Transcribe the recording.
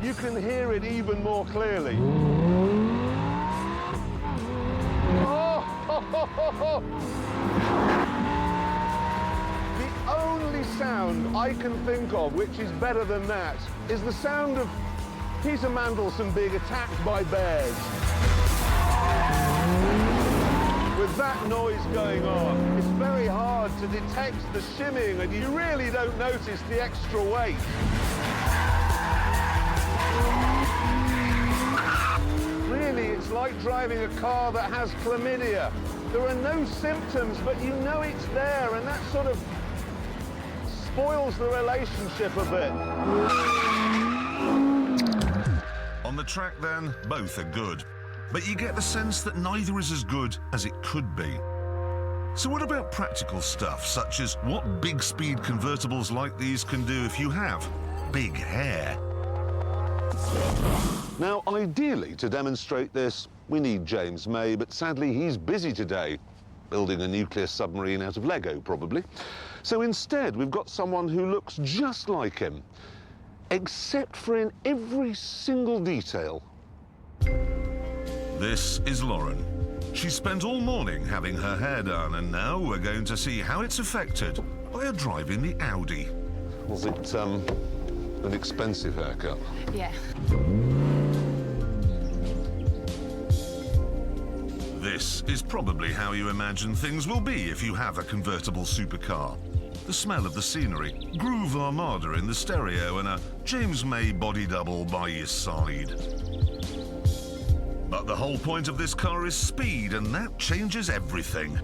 you can hear it even more clearly. Oh! The only sound I can think of which is better than that is the sound of Peter Mandelson being attacked by bears. With that noise going on, it's very hard to detect the shimming, and you really don't notice the extra weight. Really, it's like driving a car that has chlamydia. There are no symptoms, but you know it's there, and that sort of spoils the relationship a bit. On the track, then, both are good. But you get the sense that neither is as good as it could be. So what about practical stuff, such as what big speed convertibles like these can do if you have big hair? Now, ideally, to demonstrate this, we need James May, but sadly, he's busy today, building a nuclear submarine out of Lego, probably. So instead, we've got someone who looks just like him, except for in every single detail. This is Lauren. She spent all morning having her hair done, and now we're going to see how it's affected by her driving the Audi. Was it, an expensive haircut? Yeah. This is probably how you imagine things will be if you have a convertible supercar. The smell of the scenery, Groove Armada in the stereo, and a James May body double by your side. But the whole point of this car is speed, and that changes everything.